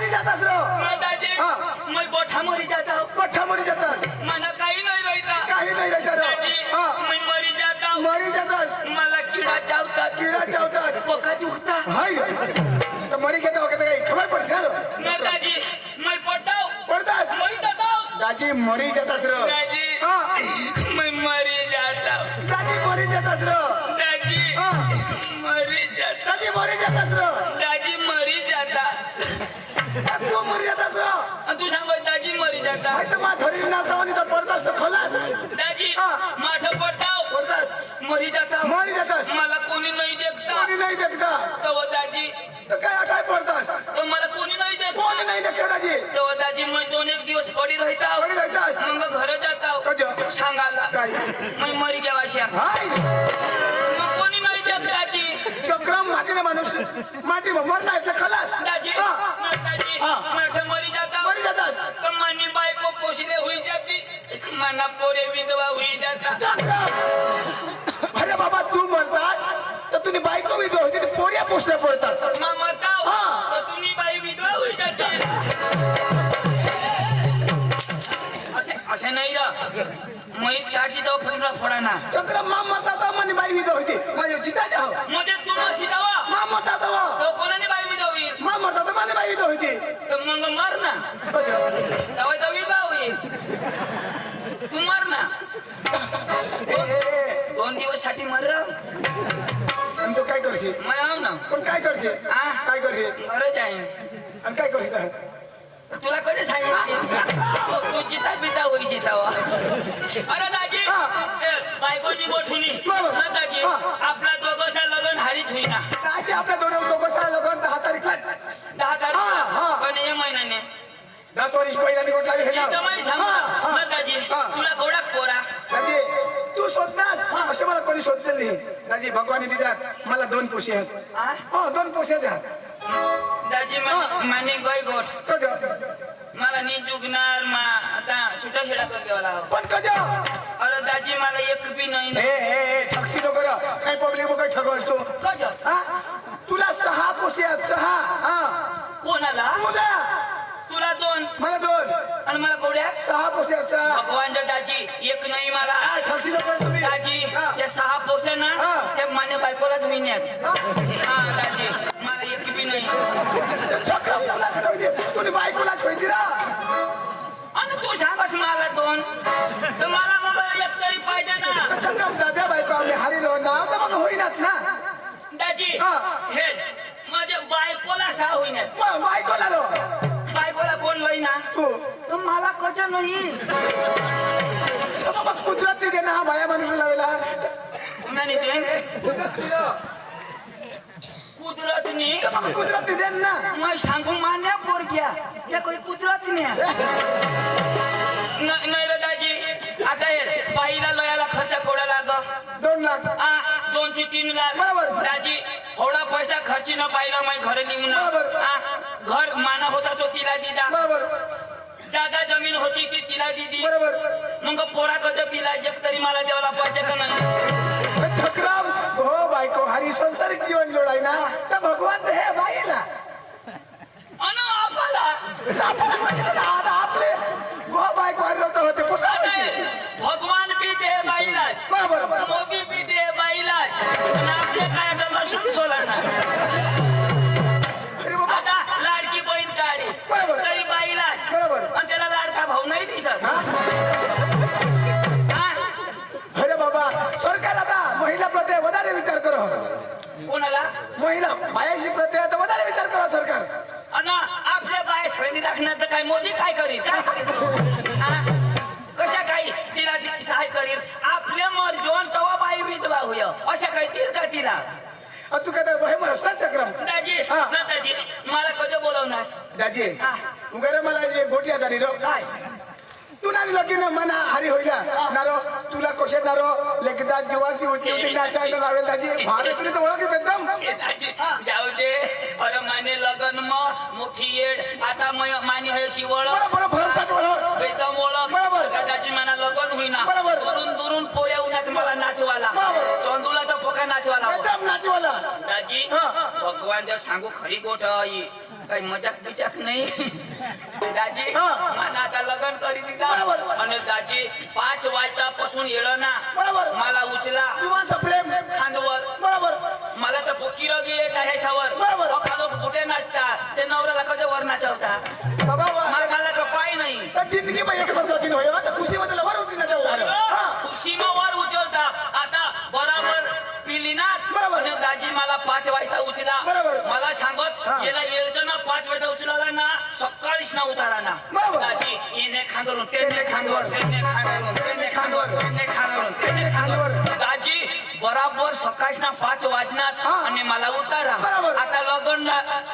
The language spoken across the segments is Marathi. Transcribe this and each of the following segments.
मरी जातास रो दाजी मैं बोठा मरी जाता हूँ पठ्ठा मरी जातास मला काही नाही रहता काही नाही रहता रो मैं मरी जाता हूँ मरी जातास मला कीड़ा चावता कीड़ा चावतात पोका दुखता हाय तो मरी गेता वगैरे काही खबर पडते रो ना दाजी मैं पड़ता हूँ पडतास मरी जाता हूँ दाजी मरी जातास रो दाजी मैं मरी जाता हूँ दाजी मरी जातास रो दाजी मरी जाता दाजी मरी जातास रो दाजी मरी जाता तू मरी जातास रो तू सांग दाजी मरी जाता हाय तर मा धरी ना तावनी तर पडतास तर खलास दाजी माझं पडता पडतास मरी जाता मरी जातास मला कोणी नाही देखता कोणी नाही देखता तो दाजी तर काय काय पडतास तो मला कोणी नाही देखता कोणी नाही देखता दाजी तो दाजी मैं 2-1 दिवस पडी रहता कोणी रहतास मग घर जाता कजो सांगायला काय मैं मरी गेवाशा हाय मग कोणी नाही देखता ती चक्रम माटीने माणूस माटी मरना એટલે खलास दाजी दाजी मैं मरी जाता मरी जातास तो मनी बायको पोषले हुई जाती मना पोरे विधवा हुई जाता अरे बाबा तू मरतास तर तुझी बायको विधवा होती ती पोऱ्या पोसल्या पडतात मैं मरता हूँ तो तुम्ही बाई विधवा हुई जाती असे नाही रा मैत काटी तो फुलरा फोडाना चक्रम मा मरता तर मनी बाई विधवा होती माझ्या जिता जाओ म्हणजे तू न शिकावा मा मरता तर तो कोणाने बाई विधवा होईल मा मरता तर माने बाई विधवा होती तर मग मर ना तवा तर विधवा होईल तू मर ना 2 दिवस साठी मर आणि तो काय करशील मैं आऊ ना पण काय करशील काय करशील घर जाईन आणि काय करशील तुला कधी सांगितले तू चिता पिता होईशी तवा अरे दाजी बायकोची गोठुनी दाजी आपला दोघोसा लग्न हारीत होईना दाजी आपल्या दोघं लगन 10 तारीखला 10 तारीख पण हे महिन्याने 10 वर्ष पहिला निवड लागली हे मी सांगू दाजी तुला गोडाक पोरा दाजी तू शोधनास असं मला कोणी शोधलेलं नाही दाजी भगवानी दिल्यात मला 2 पोशी आहेत हो 2 पोशी आहेत दाजी माने गाय गोठ कज मला नी जुगणार मा आता सुटा शेडा कर देवाला पण कज अरे दाजी मला एक बी नाही ए ठगसी नको कर काय पब्लिक मग ठगवस तू कज तुला 6 पोशी आहेत 6 कोणाला तुला 2 मला 2 आणि मला कोड्या 6 पोशी आहेत 6 भगवानच्या दाजी एक नाही मला ठगसी नको तुम्ही दाजी या 6 पोसे ना त्या माने बायकोलाच होईन्यात दाजी मला एक बी नाही तुम्ही बायकोलाच होती रा आणि तू सांगस मला 2 तर मला मग एक तरी पाहिजे ना दादा बायको आम्ही हारीलो ना तर मग होईनात ना दाजी हे माझ्या बायकोला 6 होईन्यात बायकोला रो बायकोला कोण होईना तू तर मला कशा नाही कुदरत दे ना बाया माणूस लावला नाही ते कुदरत नाही कुदरत दे ना मैं सांगू मान्या पोरग्या त्या काही कुदरत नाही नाही रे दाजी आता हे बाईला लयाला खर्च कोडा लाग 2 लाख 2 ते 3 लाख बरोबर दाजी थोडा पैसा खर्ची न पाहिला मैं घर निघून घर माना होता तो तिला दिला बरोबर जागा जमीन होती ती तिला दिली बरोबर मग पोरा कज तिला जग तरी मला देवाला पाहिजे का नाही छकराम हो बायको हरी संसारिक जीवन जोडाय ना तर भगवान हे बाईला अन आपला आपले हो बायको हरवत होते भगवान बी दे बाईलाच बरोबर मोदी बी दे बाईलाच आणि आपले काय आता लसूण सोला ना आता लाडकी बहीण काढी तरी बाईलाच बरोबर आणि त्याला लाडका भाऊ नाही दिसत अरे बाबा सरकार आता महिला प्रत्ये વધારે विचार करो कोणाला महिला बायाशी प्रत्ये आता વધારે विचार करो सरकार आणि आपल्या बाय सगळ्यांनी राखणार तर काय मोदी काय करीत कशा काही तिला सहाय करीत आपल्या मर्जीवर तवा बाई विधवा होय अशा काही तीर का तिला तू काय बाई मला चक्रम दाजी ना दाजी मला कधी बोलवणार दाजी उगारे मला गोटी आता रो काय तू ना लगीन मना हरी होईला नारो तुला कशे नारो लेकदा जीवाची उठी उठी नाचायला लावेल दाजी भारे तुला तर ओळख एकदम दाजी जाऊ दे अरे माने लगन मोठी येड आता माने हे शिवळ बरोबर भरसा ओळख एकदम ओळख बरोबर दाजी मना लगन होईना बरोबर दुरून पोऱ्या उन्हात मला नाचवाला चंदूला तर पका नाचवाला एकदम नाचवाला दाजी भगवान जर सांगू खरी गोठ आई काही मजाक बिजाक नाही दाजी हा. मला आता लग्न करी दिला बरोबर. आणि दाजी 5 वाजतापासून येलं ना बरोबर. मला उचला जीवाचं प्रेम खांदवर बरोबर मला तर फकीर येत आहे शावर बरोबर. खालो कुठे नाचतात ते नवऱ्याला कधी वर नाचवता बाबा मला का पाय नाही जिंदगी में एक बार लगीन होय आता खुशी मध्ये लवर होती ना खुशी मग वर उचलता आता बराबर पिली ना बरोबर. आणि दाजी मला 5 वाजता उचला बरोबर. मला सांगत हा. याला येळचं ना 5 वाजता उचलाला ना सकाळीच ना उतारा ना बरोबर. दाजी येणे खांदरून तेने खांदवर तेने खांदरून तेने खांदवर तेने खांदवर तेने खांदवर दाजी बराबर सकाळी ना 5 वाजनात हा. आणि मला उतारा बरोबर. आता लग्न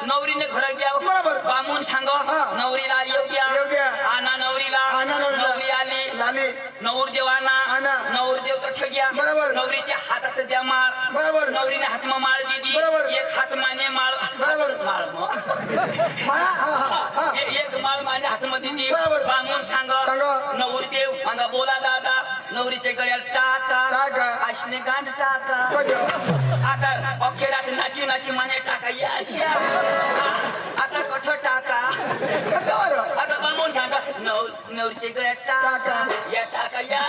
नवरीने घरात घ्या बरोबर. बामून सांग हा. नवरीला येऊ द्या येऊ द्या. आणा नवरीला आणा नवरीला. नवरी आली लाली नवरदेवाना आणा. नवरदेव तर ठेग्या बरोबर. नवरीच्या हातात द्या माळ बरोबर. नवरीने हातमा माळ दिली बरोबर. एक हात माने माळ बरोबर. माळ माया हा एक माळ माने हातमध्ये दिली बरोबर. बांधून सांग सांग. नवरदेव मागा बोला दादा नवरीच्या गळ्यात टाका टाका. आशने गांठ टाका बरोबर. आता अखेरात नाची नाची माने टाका या अशा. आता कठ टाका बरोबर. आता बांधून सांगा नवरीच्या गळ्यात टाका या टाका या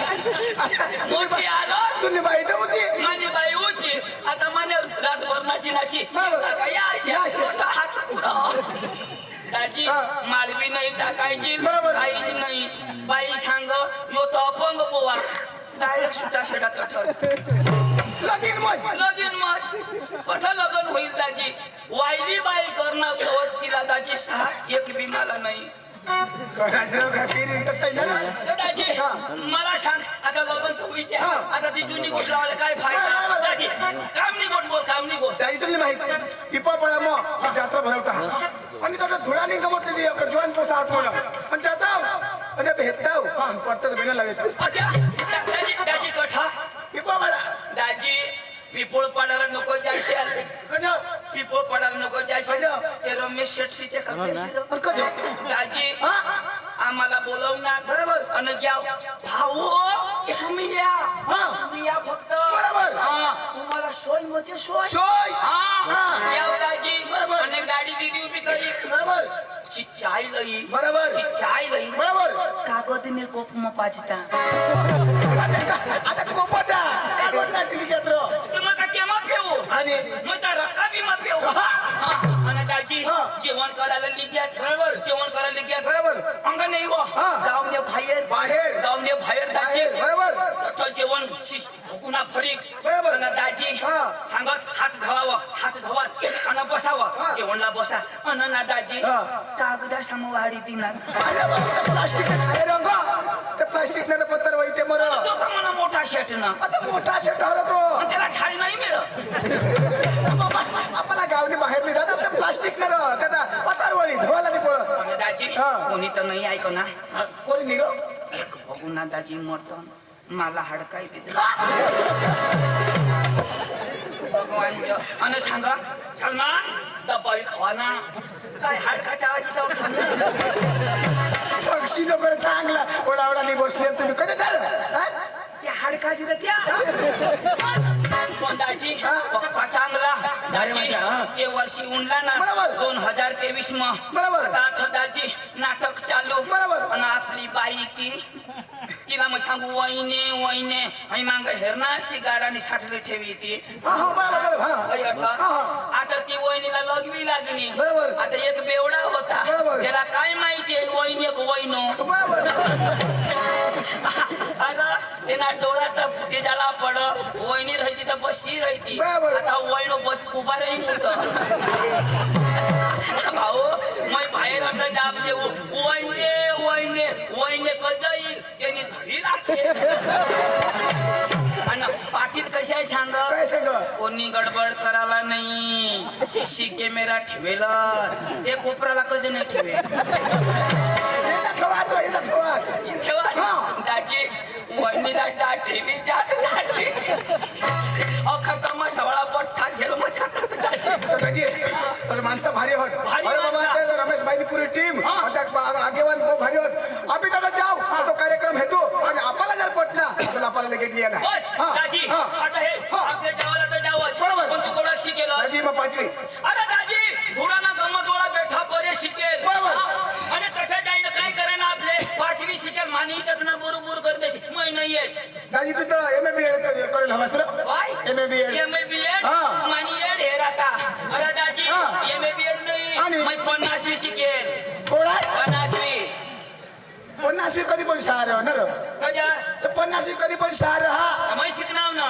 मोठी आलो तू निभाईत होती माझी बाई उची आता माने रातभर नाची नाची बरोबर. टाका या अशा. आता हात पुढं. दाजी हा. मालवी नाही टाकायची बरोबर. काहीच नाही बाई सांग यो तो अपंग पोवा डायरेक्ट सुटा शेडा कठ लगीन मग लगीन मग कठ लगन होईल दाजी वायली बाई करणं गवत तिला दाजी 6 एक बी मला नाही राजराव खापीर इंटरस्टाईल ना तर दाजी हा. मला सांग आता लगन तर होईल हा. आता ती जुनी गोष्ट लावायला काय हा, फायदा दाजी काम नाही गोट बोल काम नाही बोल त्याची तुला माहिती पिपा पळा मग जात्रा भरवता आणि त्याचा धुळा नाही गमतली एक जवान पोसा आठवला आणि जाताव आणि भेटताव आणि पडतात बिना लागेल अच्छा दाजी कठा पिपा पळा दाजी पिपोळ पाडायला नको जायचे आले गजब पिपोळ पाडायला नको जायचे अजब. ते रमेश शेटशी ते करते गजब दाजी हा आम्हाला बोलवणार बरोबर. आणि घ्या भाऊ तुम्ही या हा. तुम्ही या फक्त बरोबर. हा तुम्हाला सोय म्हणजे सोय शोय हा हा. या दाजी बरोबर. आणि गाडी दिली उभी करी बरोबर ची चाय लई बरोबर. ची चाय लई बरोबर कागदने कोप म पाजता आता कोपता काय बोलणार तिने केत्र तुम्ही का तेमा पेऊ आणि मग त्या रक्का बी मा पेऊ हा. आणि दाजी हा. जेवण करायला लिग्यात बरोबर. जेवण करायला लिग्यात बरोबर अंग नाही व हा. गावने बाहेर बाहेर गावने बाहेर दाजी बाहेर बरोबर तो जेवण पुन्हा फरीक बरोबर. आणि दाजी हा. सांगत हात धवावं हात धवात आणि बसावं हा. जेवणला बसा आणि ना दाजी हा. कागदा समवाडी दिना प्लास्टिक खाय रंग ते प्लास्टिक नाही पत्तर वैते मर तो का म्हणा मोठा शेट ना आता मोठा शेट आला तो त्याला ठाळी नाही मिळत आपला गावने बाहेर नाही जात आता प्लास्टिक नाही त्याचा पत्तर वळी धवाला नाही पळत आणि दाजी हा. कोणी तर नाही ऐक ना कोणी निघ बघू ना दाजी मरतो मला हाडकाय तिथे भगवान आणि सांगा सलमान दबाई खावा ना काय हाडकाच्या आजी पक्षी लोक चांगला ओढावडा नाही बसले तुम्ही कधी झालं त्या हाडकाची रे त्या पण दाजी हा. पक्का चांगला दाजी माझ्या, हा. ते वर्षी उनला ना बरोबर. 2023 म बरोबर. आता आठ दाजी नाटक चालू बरोबर. आणि आपली बाई ती तिला मग सांगू वहिने वहिने आणि मांग हेरणाच ती गाडाने साठले ठेवी ती हा हा बरोबर हा हा आता ती वहिनीला लगवी लागली बरोबर. आता एक बेवडा होता बरोबर. त्याला काय माहिती आहे वहिनी एक वहिनो बरोबर अरे तेना डोळा तर फुटे झाला पड वहिनी राहायची तर बसशी राहायची बरोबर. आता वहिनो बस उभा राहील होत भाऊ मग बाहेर आता जाब देऊ वहिने वहिने वहिने कस जाईल त्यांनी धरी लागते आणि पाठीत कशा आहे सांग काय सगळं कोणी गडबड करायला नाही सीसी कॅमेरा ठेवेल ते कोपराला कधी नाही ठेवे येतात खवात येतात खवात ठेवा हा. दाजी वहिनीला टाट ठेवी जात दाजी खतम सवळा पट्टा झेल मग कधी तर माणसं भारी होत भारी अरे बाबा माणसं. ते रमेश भाईनी पुरी टीम हा. आगेवान खूप भारी होत आम्ही त्याला जाऊ तो कार्यक्रम हेतू आणि आपल्याला जर पटला तर आपल्याला लगेच लिहायला बस दाजी आता हे हा. आपल्या जेवायला तर जावंच बरोबर. पण तू कोणाशी केलं दाजी मग 5वी अरे दाजी नाहीये दाजी तू तर MA-BEd करेल हवास तुला काय MA-BEd MA-BEd हा. मानी एड हे राहता अरे दाजी हा. MA-BEd नाही आणि? मी 50वी शिकेल कोण आहे 50वी 50वी कधी पण शहर होणार कजा तर 50वी कधी पण शहर हा मी शिकणार ना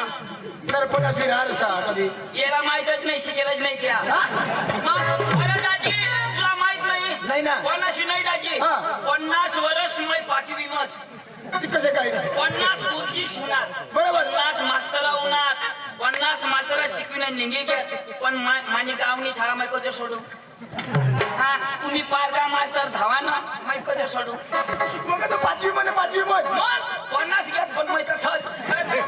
तर 50वी राहणार सहा कधी याला माहितच नाही शिकेलच नाही त्या हा? मग अरे दाजी तुला माहित नाही नाही ना 50वी नाही दाजी हा. 50 वर्ष मी 5वी मत ती कसे काय 50 बुद्धिस्ट होणार बरोबर. 50 मास्तर होणार 50 मास्तर शिकविणार निघे घ्या पण मानी गावनी शाळा माय कधी सोडू हा तुम्ही पारगा मास्तर धावा ना माय कधी सोडू मग आता 5वी म्हणे 5वी मत मग 50 घेत पण माहित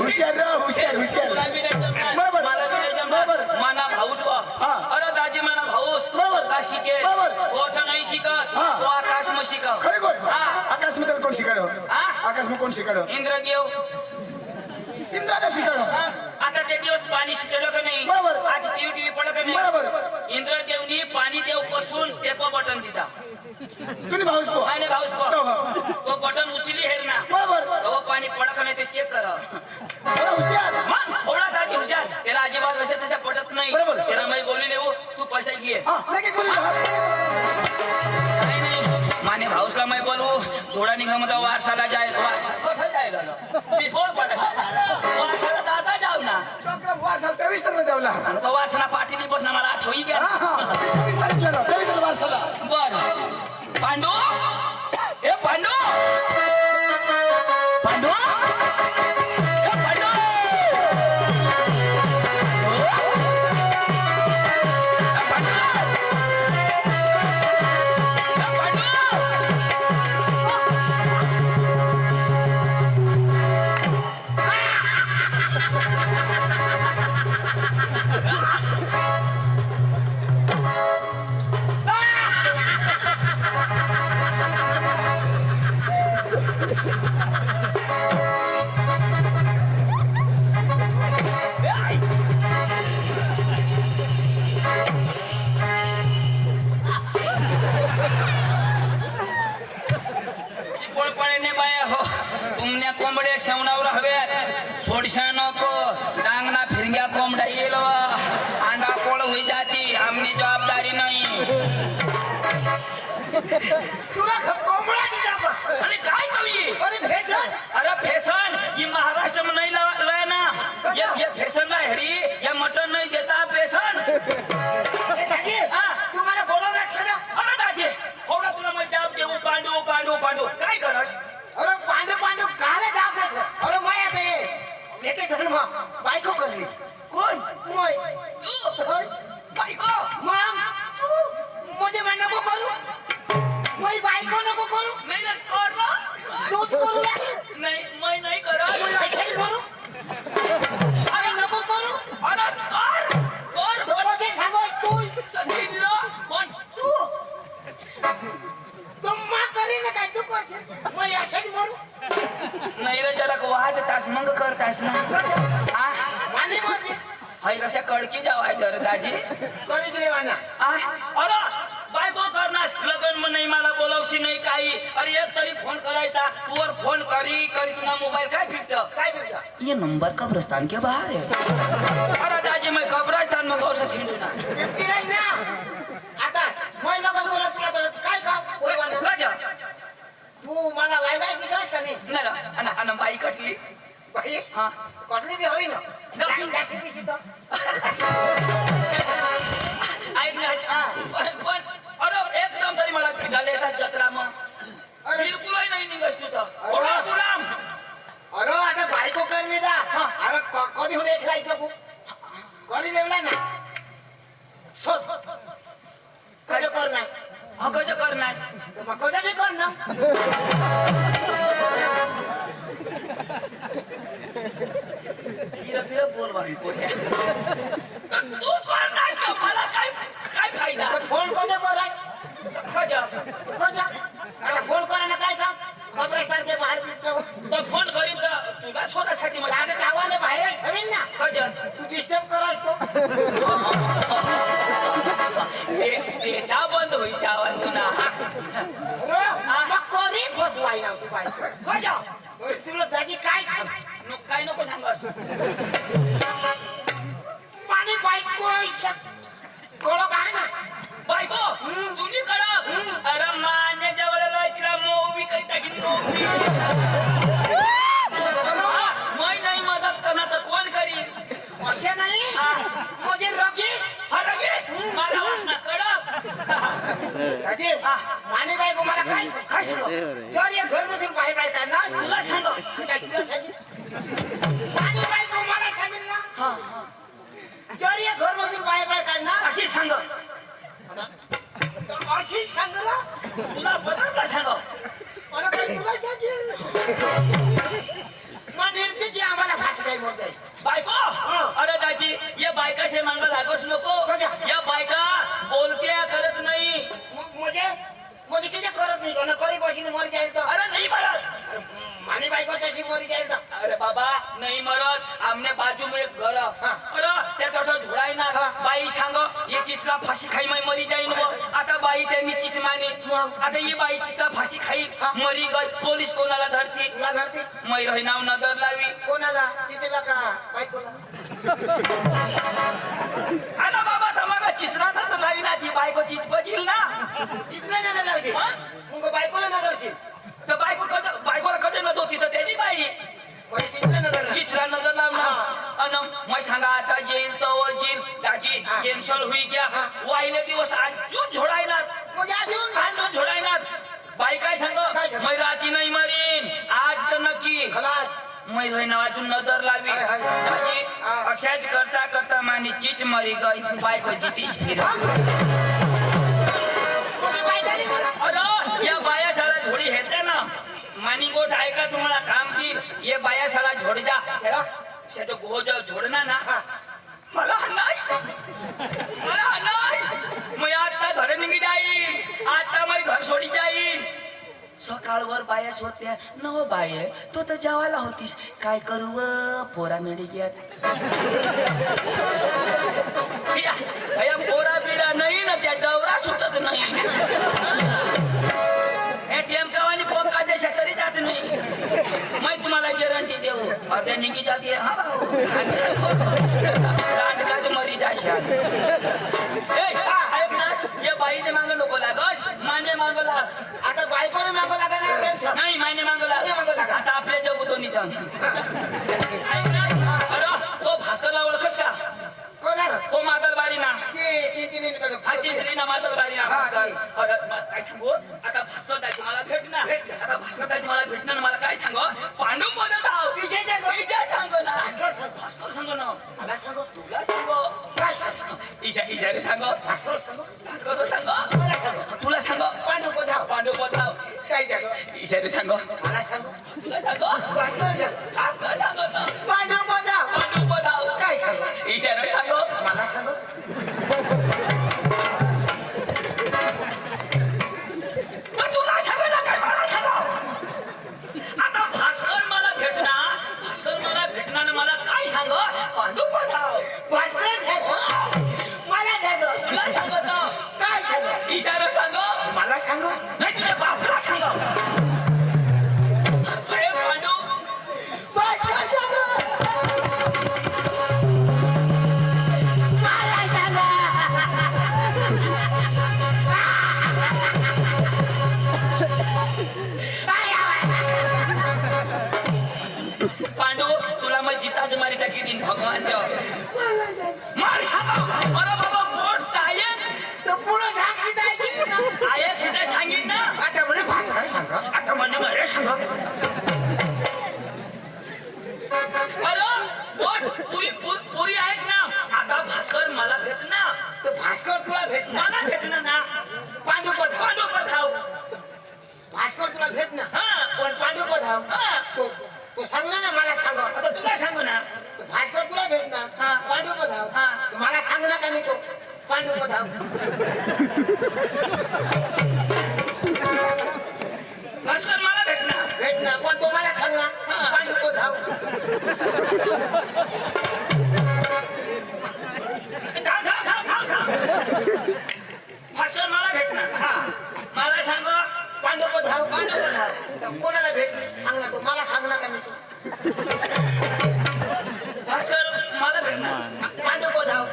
हुशार रह, हुशार हुशार बरोबर. मला बरोबर. माना भाऊस बा हा. अरे दाजी माना भाऊस बरोबर. का शिकेल बरोबर. गोठ नाही शिकत हा. तो आकाश में शिकव खरे कोण हा. आकाश में कोण शिकाडो हा? आकाश में कोण शिकाडो इंद्रदेव इंद्रादेव शिकाडो हा? आता ते दिवस पाणी शिकलो का नाही बरोबर. आज टीव्ही पडलं का नाही बरोबर. इंद्रदेवनी पाणी देव पासून ते बटन दिला तुम्ही भाऊस पो आणि भाऊस बा तो हो. तो बटन उचली हेर ना बरोबर तो पाणी पडत का नाही ते चेक करा बरं, हुशार मग थोडा दाजी हुशार त्याला अजिबात अशा तशा पडत नाही बरोबर. त्याला मी बोलले हो तू पैसे घे हा लगे कोणी नाही नाही माने भाऊसला मैं बोलू थोडा निगम वारसाला जाईल कसं जाईल मी फोन पडत वारसाला दादा जाऊ ना चक्र वारसाला 23 तारखेला जावला आणि तो वारसाला पाठीली बसणं मला आठवई घ्या हा हा 23 तारखेला वारसाला बर पांडू ए पांडू पांडू ए पांडू कोंबड्या शेवणावर हव्यात सोडशा नको डांगना फिरग्या कोंबड्या येईल अंडा कोळ होई जाती आमनी जबाबदारी नाही तुला कोंबडा दिला बा. आणि काय कवी अरे भेसन अरे फॅशन ही महाराष्ट्र में नहीं लय ना ये फॅशन ना हरी ये मटन नहीं देता फॅशन तू मला बोलवलंस का ना? अरे दाजी होडा तुला मैं जवाब देऊ पांडू पांडू पांडू काय करस अरे पांडू पांडू काले जाप देस अरे मैं आता ये लेके सगळं मग बायको करली कोण मोय तू बायको मग तू मुझे मैं नको करू मैं बायको नको करू नाही ना कर तूच करू ना नाही मैं नाही करत मैं ऐसे करू अरे नको करू अरे कर कर तो मुझे सांगोस तू सतींद्र कोण तू तुम मां करी ना काय तू कोच मैं ऐसे मरू नाही रे जरा वाद तास मग करतास ना आ माने मोजे हाय कशा कडकी जावाय जर दाजी करी रे वाना आ अरे बायको करनास लगन में नाही मला बोलावशी नाही काही अरे एक तरी फोन करायचा तूवर फोन करी करी तुला मोबाईल काय फिरत काय बोलता ये नंबर कब्रिस्तान के बाहर है अरे दाजी मैं कब्रिस्तान में गौसा छिंडू ना 59 ना आता मैं लगन बोला तुला तर काय का बोलवाना राजा तू मला वायदा दिसस का नाही नरा अन बाई कटली बाई हा कटली बी हवी ना गप्पी. गाशी पिशी तो ऐक ना पण अरे एकदम तरी मला झाले येतात जत्रा मग अरे बिलकुलही नाही निघस तुझं ओढा गुलाम अरे आता बायको करली दा हा. अरे कधी होणे ऐकलायचं तू कधी देवला ना सोड कधी करणार हा कज करणार मग कधी बी कर ना हिरा फिरा बोल बाई बोल तू करणार तर मला काय काय फायदा तर फोन कधी कराय खज कधी आता फोन करायला काय काम कब्रिस्तान के बाहेर पिटतो तर फोन करीन तर तुला स्वतःसाठी मग आता गावाला बाहेर ठेवील ना खज तू डिस्टर्ब करायस तो डेटा बंद होईल जावा तुला अरे मग कोणी फसवाय ना तू बायको खज तुला त्याची दाजी काय सांग काय नको सांगस माझी बायको कळो काय ना बायको तुम्ही कडक अरे मान्याच्या वेळेला तिला मोवी काही टाकीन मोवी मै नाही मदत करणार तर कोण करीन असे नाही म्हणजे रगी अरे गे मला वाटणार कडक दाजी माने बायको मला काय काय सांगू जर एक घर बसून बाहेर बाहेर काढणार तुला सांगू काय तुला सांगितलं माने बायको मला सांगितलं ना जर एक घर बसून बाहेर बाहेर काढणार अशी सांग अशी सांगलं तुला बदलला सांग मला काय तुला सांगेल मग निर्तीची आम्हाला भाषा काही बोलता येईल बायको अरे दाजी या बायका शे मांग लागोस नको कशा? या बायका बोलत्या करत नाही म्हणजे किती करत नाही कोणा करी बसीन मरी जाईल तर अरे नाही मरत माने बायको तशी मरी जाईल तर अरे बाबा नहीं मरत आमने बाजू में एक घर अरे त्या तोटा झोडाय ना हा. बाई सांग ये चिचला फाशी खाई मै मरी जाईन वो आता बाई त्यांनी चिच मानी मग? आता ही बाई चिचला फाशी खाई हा. मरी गई पोलीस कोणाला धरती तुला धरते मै रहिनाव नजर लावी कोणाला तिथेला का बायकोला आला बाबा तुम्हाला चिचरा नजर लावी ना ती बायको चिच बजील ना तिथला नजर लावते मग बायकोला नजरशील तर बायकोला कधी नजर होती तर त्यांनी बाई तिथला नजर लाव. चिचरा नजर लावणार हा. अन मग सांगा आता येईल तर येईल दाजी हा. कॅन्सल होई गया हा. वाईले दिवस अजून झोडायणार म्हणजे अजून अजून झोडायणार बाई काय सांग काय सांग? मै राती नाही मरीन आज तर नक्की खलास मै रहिना वाचून नजर लावी हाय, हाय. दाजी हा. अशाच करता करता मानी चीच मरी गई बायको जीतीच फिर म्हणजे बायकाने मला अरे या बाया साला झोडी हेते ना मानी गोठ आहे का तुम्हाला काम की ये बाया साला झोड जा से तो गोज झोडना ना हा. मला नाही मी आता घर निघी जाईल आता मी घर सोडी जाईल सकाळवर बाया होत्या नव बाय तो तर जेवायला होतीस काय करू व पोरा मिळी घ्यात पोरा बिरा नाही ना त्या दौरा सुटत नाही एटीएम कवानी पोका देशा करी जात नाही मैं तुम्हाला गॅरंटी देऊ आता निघी जाते हा भाऊ मरी जाशा ऐक ना ये बाईने मागं नको लागस माने मागं लाग आता बायकोने मागं लागा नाही टेन्शन नाही माने मागं मागे मागं लाग लागा. आता आपल्या जगू दोन्ही जाऊन ऐक ना अरे तो भास्करला ओळखस का कोणाला तो मादलबारी ना ते तिने हा चिंचली ना मादलबारी ना हा, भास्कर अरे काय सांगू आता भास्कर दाजी मला भेटणार आता भास्कर दाजी मला भेटणार मला काय सांगू पांडू मदत आहो विषय सांगू. विषय सांगू ना भास्कर सांगू. भास्कर सांगू ना मला सांगू तुला सांगू काय सांगू इशारे सांगू भास्कर सांगू भास्कर तो सांगू मला सांगू तुला सांगू पांडू कोधाव पांडू पताव काय सांगू इशारे सांगू मला सांगू तुला सांगू भास्कर सांगू भास्कर सांगू ना पांडू कोधाव पांडू पताव काय सांगू इशारे सांगू मला सांगू पण तुला सांगू ना काय मला सांगू आता भास्कर मला भेटणार ना मला काय सांगू पांडू पताव भास्कर सांगू मला सांगू तुला सांगतो काय सांगू इशारा सांगू मला सांगू नाही तुझ्या बापला सांगू अरे पांडू भास्कर सांगू मला सांगू पांडू तुला मग जिताच मारी टाकी दिन भगवान मार सांगू अरे बाबा पोट तायक तर पुढं साक्षी काय की आयक सीधा सांगिन ना आता म्हणे भास्कर सांगा आता म्हणे मला सांगा अरे पोट पुरी ऐक ना आता भास्कर मला भेटना तर भास्कर तुला भेटणार मला भेटना ना पांडू पधाव पांडू पठाव भास्कर तुला भेटणार हा पण पांडू पधाव हा तो सांगला ना मला सांगा आता तुला सांगू ना तर भास्कर तुला भेटणार हा. पांडू पधाव हा. तर मला सांगला का मी तो पांडू पधाव भास्कर मला भेटना भेटणार पण तो मला सांगला हा. पांडू पधाव भास्कर मला भेटणार हा मला सांग पांडू पधाव पांडू पठाव तर कोणाला भेट सांगला तो मला सांगला का मी तो भास्कर मला भेटणार पांडुपदाव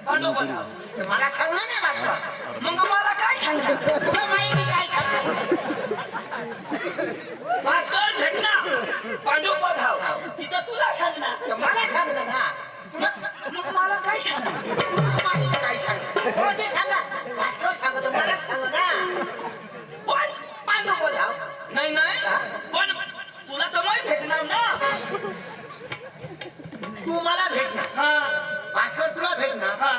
पांडुपदाव मला सांगणार नाही भास्कर मग मला काय सांगणार तुला माहिती काय सांगणार भास्कर भेटणार पांडुपदाव तिथं तुला सांगणार तर मला सांगणार ना तुला मग मला काय सांगणार तुला माहिती काय सांगणार हो ते सांगा भास्कर सांगतो मला सांग ना पण पांडुपदाव नाही नाही पण तुला तर नाही भेटणार ना तू मला भेटणार हा भास्कर तुला भेटणार हा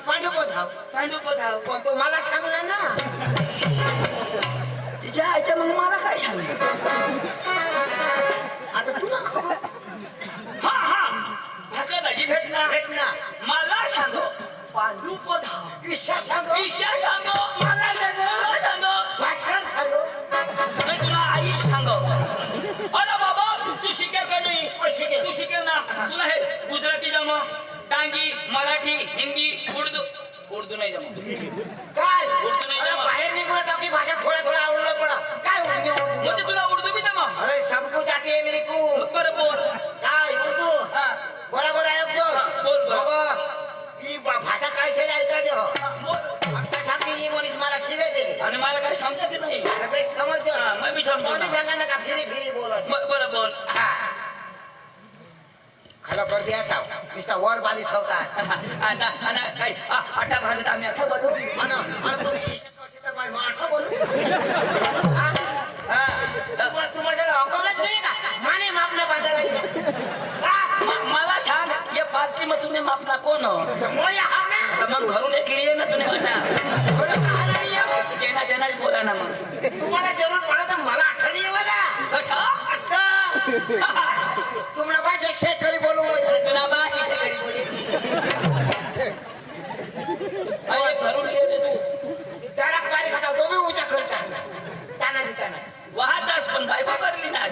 पांडुपदाव पांडुपदाव पण तो मला सांगणार ना तिच्या आईच्या मग मला काय सांगणार आता तुला खबर हा हा भास्कर दाजी भेटणार भेटणार मला सांग पांडुपदाव विश्वा सांगो ईशा सांगो मला सांगो मला सांगो भास्कर सांगो नाही तुला आई सांगो अरे बाबा तू शिकेल का नाही शिकेल. तू शिकेल ना तुला हे गुजराती जम डांगी मराठी हिंदी उर्दू नाही जम काय उर्दू नाही अरे जमा. बाहेर निघून आता की भाषा थोड़ा थोड़ा आवडलं पडा काय उर्दू म्हणजे तुला उर्दू बी जम अरे सब कुछ आती है मेरे को बरं बोल काय उर्दू हा बरोबर आहे हा, बोल, बोल. ही भाषा काय से ऐकायचं हा, बोल आता सांगते ही मनीष मला शिवे दे आणि मला काय समजत नाही अबे समझ हा, मैं भी समझू दोन्ही ना. सांगा ना का फिरी फिरी बोल असं. बरं बोल हा खाला कर दिया था नुसता वर बांधी ठेवता काय आठा भांडत आम्ही आता बनवू आणि तुम्ही ईशान करते तर माझी माठा बोलू हा? तुम्हाला जरा अकलच नाही का माने मापना बांधायला मला सांग या पार्टी मग तुने मापना कोण तर मग घरून एक लिहिले ना तुने हटा चेना देनाच बोला ना मग तुम्हाला जरूर पडत तर मला आठवण येवाला कठा तुम्हाला बस एक शेतकरी बोलू तुला बाशी शेकडी बोली अरे घरून लिहिले तू त्याला पाणी खाता तो बी उचा करता ताना देताना वाहतास पण बायको करली ना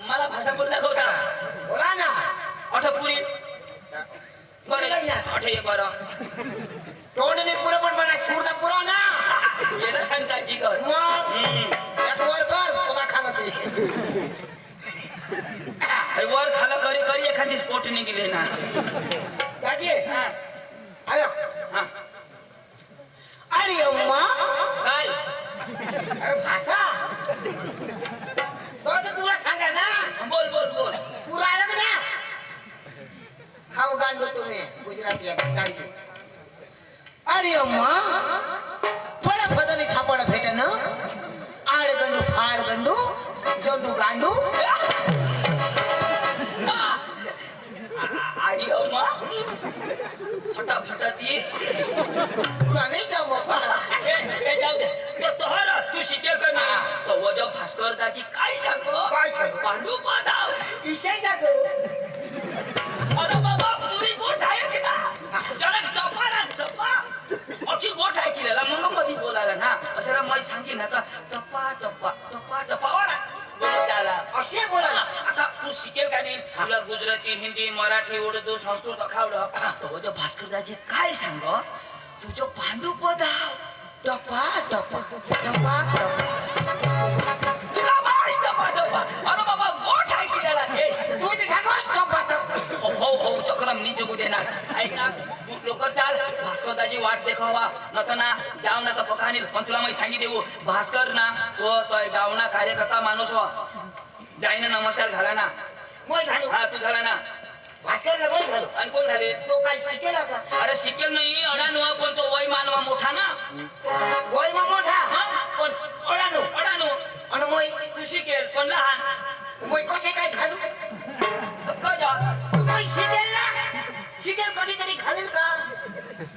मला भाषा बोल दाखवता बोला ना अठपुरी बरं अठे बरं तोंडने पुरं पण म्हणा सुरता पुरव ना येणं सांगताची कर मग त्यात वर कर बघा खाला ते वर खाला करी करी एखादी स्पोट निघले ना दाजी हा, आयो हा. अरे अम्मा काय अरे भाषा तो तर तुला सांगा ना बोल बोल बोल पुरा आलं ना हाव गांडो तुम्ही गुजराती आहे गांडी अरे अम्मा थोडा बदली थापड भेट ना आड गंडू फाड गंडू जंदू गांडू आडी अम्मा फटाफटा ती तुला नाही जाऊ बाप्पा जाऊ दे तो तोहरा तू शिकेल का नाही तो वजा भास्कर दाची काय सांगो काय सांगो? पांडू पदाव ईशाई जातो अरे बाबा पुरी गोठ आहे की ना जरा टपा ना टपा अशी गोठ आहे की त्याला मग मध्ये बोलायला ना असं मी सांगेन ना तर टप्पा टप्पा टप्पा टप्पावर बोलू त्याला असे बोला ना आता तू शिकेल का नाही तुला गुजराती हिंदी मराठी उर्दू संस्कृत खावलं तो जो भास्करदाजी काय सांग तुझं पांडू पदाव टपा टपा टपा तुला बाश टप्पा टप्पा अरे बाबा गोठ आहे की त्याला हे तू ते सांगो टपा टपा हो हो चक्रम मी जगू देणार ऐक ना तू लवकर चाल भास्करदाजी वाट देखावा नका ना जाऊ ना तर पकानी पण तुला मी सांगी देऊ भास्कर ना तो गावना कार्यकर्ता माणूस हो जाईना नमस्कार घाला ना मोय घालू हा तू घाला ना भास्करला मोय घालू आणि कोण घाले तो काय शिकेला का अरे शिकेल नाही अडाणू पण तो वय मानवा मोठा ना वय मग मोठा हा? पण ओढानो अडाणू आणि मोय तू शिकेल पण लहान मोय कसे काय घालू कजा मोय शिकेल ना शिकेल कधीतरी घालेल का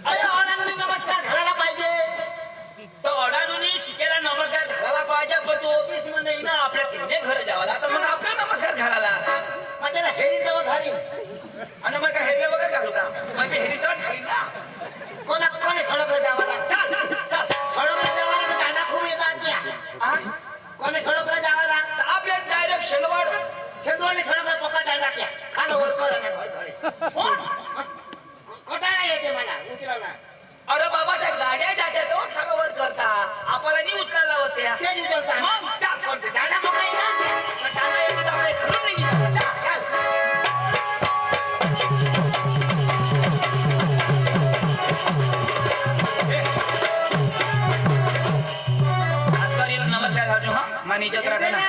अरे ओढानो नमस्कार घालायला पाहिजे तो अडाणूने शिकेला नमस्कार घालायला पाहिजे पण तो ऑफिस मध्ये ना आपल्या तिने घर जावाला तर मग आपल्या नमस्कार घालायला मग त्याला हेरी तेव्हा घाली आणि मग काय हेरले वगैरे घालू का मग ते हेरी तर घालीन ना कोणी सडकला जावाला चल चल सडकला जावाला तर दांडा खूप येतात त्या हा? कोणी सडकला जावाला तर आपल्या डायरेक्ट शेलवाड शेंदवाने सडकला पका दांडा त्या खाणं वर कर आणि धडधडे कोण खोटाळा येते मला उचलायला अरे बाबा त्या गाड्या जात्या तो खागावर करता आपल्याला नाही उचलायला होत्या ते उचलता मग चाल दांडा पकायला टाळा येते तर आपल्या घरून राजू हा मानी इज्जत राखा ना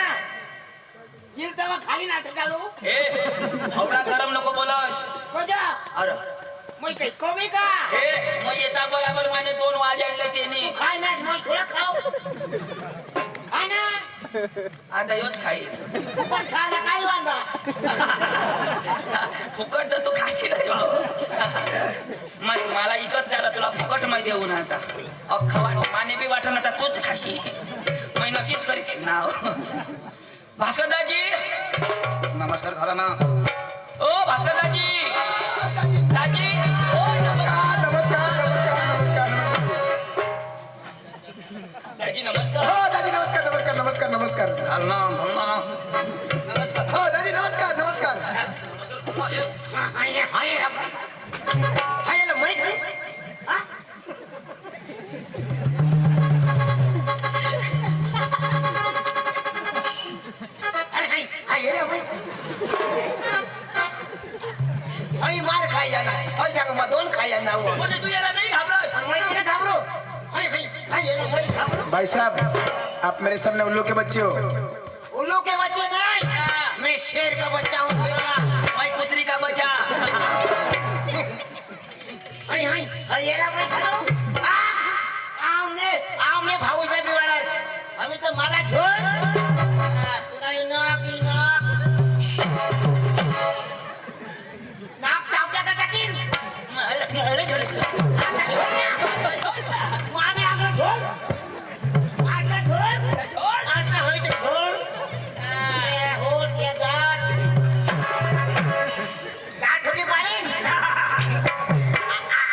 जिल तेव्हा खाली नाटक आलो ए एवढा गरम नको बोलस कोजा अरे मग काही कमी का ए मग येता बरोबर माने 2 वाजले त्याने खाय ना मग थोडं खाऊ खाय ना आता योच खाई पण खायला काय वांदा फुकट तर तू खाशील मग मला इकत झाला तुला फुकट माहिती देऊ ना आता अख्खा माने बी वाटण आता तूच खाशी मी नक्कीच करीत नाव भास्कर दाजी नमस्कार खरा ना ओ भास्कर दाजी दाजी ओ नमस्कार नमस्कार नमस्कार दाजी नमस्कार हो दादी नमस्कार नमस्कार नमस्कार नमस्कार धन्ना धन्ना नमस्कार हो दादी नमस्कार नमस्कार हाय हाय हाय ना माहित हा हाय हाय रे भाई हाय मार खाय जाना हाय सांग मग 2 खाय जाना हो म्हणजे तू याला नाही घाबरस मैं नहीं घाबरो हाय हाय हाय रे भाई घाबरो भाई साहब आप मेरे सामने उल्लू के बच्चे हो उल्लू के बच्चे नहीं मैं शेर का बच्चा हूँ शेर का मैं कुतरी का बच्चा हाय हाय हाय ये रे भाई आमने आमने भाऊ साहेब बिवाडास आम्ही तर मला छोड तुला नाक नाक चापला का टाकीन अरे खरंच माने आपलं छोड आता छोड आता होय ते छोड होड के दात दात होती पाणी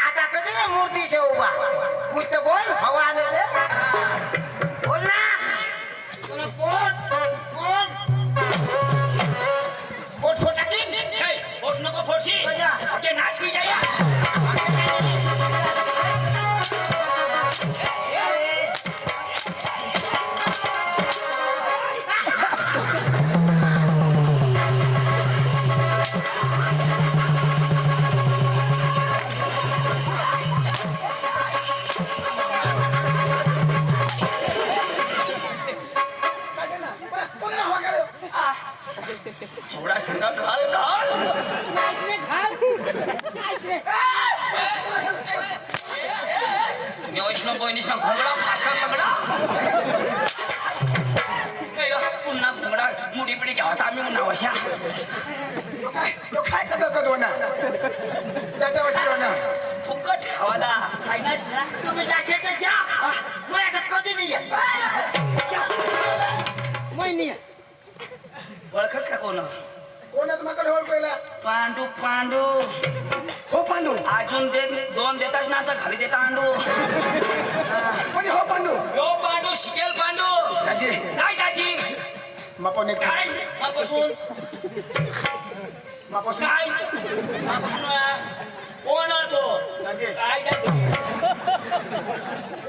आता कधी ना मूर्ती से उभा कुछ तो बोल हवा आने दे बोल ना तुला पोट फोटा की ए पोट नको फोडशी बजा. ओके नाश होई जाया थोडा संगा घाल घाल नाचने घाल नाचने मी वैष्णव बहिणीसना घोंगडा भाषा घोंगडा पुन्हा घोंगडा मुडी पिढी घ्यावता आम्ही म्हणा वशा तो काय करतो का ना त्याच्या वशी ना फुकट खावाला खायनाच ना तुम्ही जाशे तर जा मैं आता कधी नाही येत मैं नाही येत ओळखस का कोण कोणात माकडे ओळखायला पांडू पांडू हो पांडू अजून दे 2 देताच ना आता घरी देता अंडू म्हणजे हो पांडू यो पांडू शिकेल पांडू दाजी काय दाजी मापन एक काय मापासून मापासून काय मापासून कोण तो दाजी काय दाजी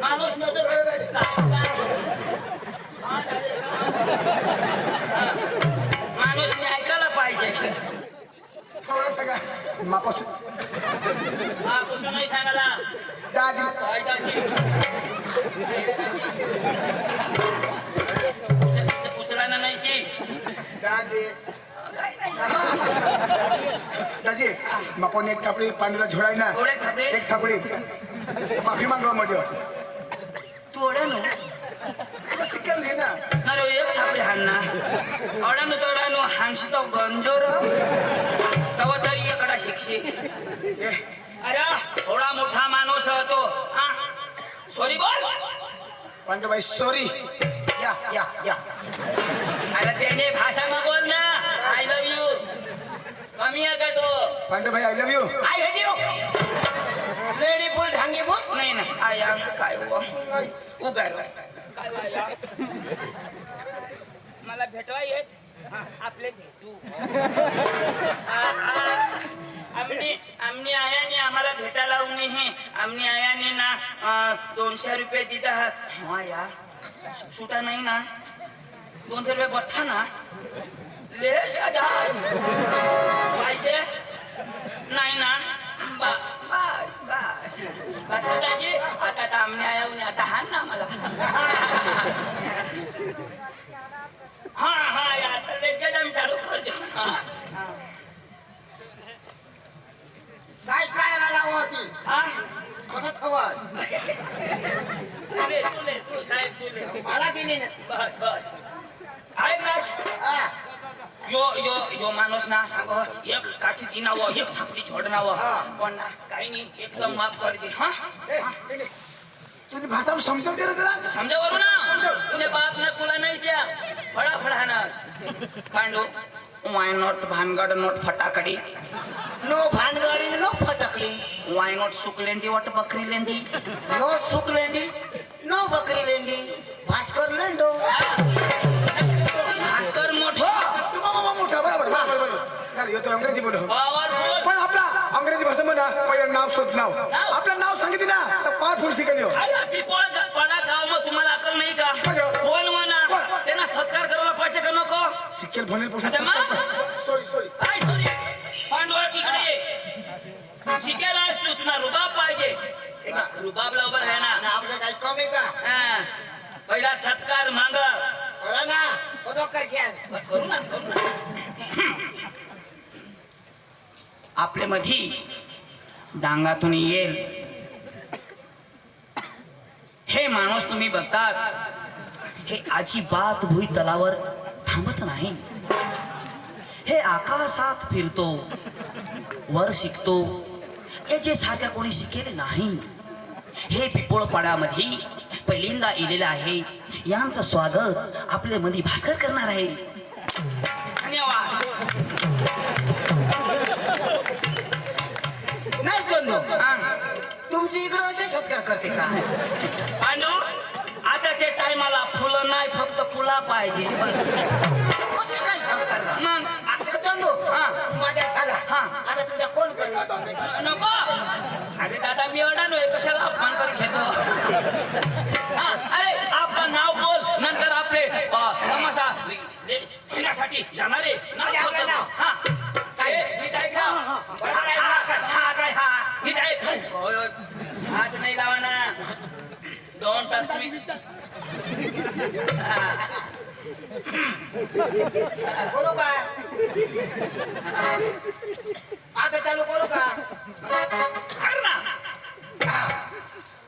माणूस नव्हतं माणूसने ऐकायला पाहिजे थोडं सगळं मापासून मापासून नाही सांगायला दाजी काय दाजी उचलायला नाही की दाजी काय नाही दाजी मापन एक थापडी पांडूला झोडाय ना थोडे खबरे एक थापडी माफी मागव मध्ये तोड्यानो शिकेल घे ना अरे एक थापडी हाणना अडानो तोडानो हाणशी तो गंजोर तव तरी एकडा शिक्षी अरे थोडा मोठा माणूस तो सॉरी बोल पांडूबाई सॉरी या अरे त्याने भाषा में बोल ना आय लव यू कमी आहे का तो Pandubai I love you I hate you lady full ढांगे बॉस नाही नाही आया काय उगार काय व्हायला मला भेटवा येत आपले भेटू आमनी आयाने आम्हाला भेटायला लावणे हे आमनी आयाने ना 200 रुपये दित आहात हा या सुटा नाही ना 200 रुपये बठ्ठा ना लेश आजाज पाहिजे नाही ना बस बस बस दाजी आता आमने आया आता हान ना मला दिली નથી. બસ બસ આય નાશ હા यो माणूस ना सांगो एक काठी दिनावं एक थापडी झोडणावं पण ना काही नाही एकदम माफ कर दे हा तुझी भाषा समजून दे रे जरा समजावरू ना तुने बाप ना तुला नाही द्या फडा फडा ना पांडू वाय नॉट भानगड नॉट फटाकडी નો ભાનગડી નો ફટકડી वाय नॉट सुकलेंडी वाट बकरी लेंडी નો સુકલેંડી નો બકરી લેંડી ભાસ્કર લેંડો भास्कर मोठो बाबा मोठा बरोबर बरोबर अरे यो तो अंग्रेजी बोलो पावरफुल पण आपला अंग्रेजी भाषा म्हणा पहिलं नाव शोध नाव आपलं नाव सांगितलं ना तर पावरफुल शिकल हो अरे पिपोळ पडा गाव मग तुम्हाला अक्कल नाही का कोण म्हणा त्यांना सत्कार करायला पाहिजे का नको शिकेल भनेल अच्छा, मा? सॉरी सॉरी काय सॉरी पांडवळ तिकडे ये. शिकायला असतो तुला रुबाब पाहिजे रुबाबला उभा आहे ना અને આપણે કઈ કમી કા हा. पहिला सत्कार मांग કરે ના બધો કરશે करू ना आपल्या मधी डांगातून येईल हे माणूस तुम्ही बघतात हे अजिबात भुई तलावर थांबत नाही हे आकाशात फिरतो वर शिकतो हे जे साध्या कोणी शिकेले नाही हे पिपोळपाड्यामध्ये पहिल्यांदा येलेलं आहे यांचं स्वागत आपल्या मध्ये भास्कर करणार आहे धन्यवाद नाही चंदू हा. तुमची इकडे असे सत्कार करते का पांडू आताच्या टायमाला फुलं नाही फक्त फुला पाहिजे बस कसे काय सत्कार करा? मग आता चंदू हा. माझ्या झाला हा. आता तुझ्या कोण करेल नको अरे दादा मी एवढा नव्हे कशाला अपमान करून घेतो हा, अरे आपलं नाव बोल नंतर आपले तमाशा घेण्यासाठी जाणारे म्हणजे आपलं नाव? हा काय? नीट ऐक ना बरोबर आहे का? हा काय हा नीट ऐक होय, होय. हात नाही लावा ना डोंट टच मी बोलू का आता चालू करू का कर ना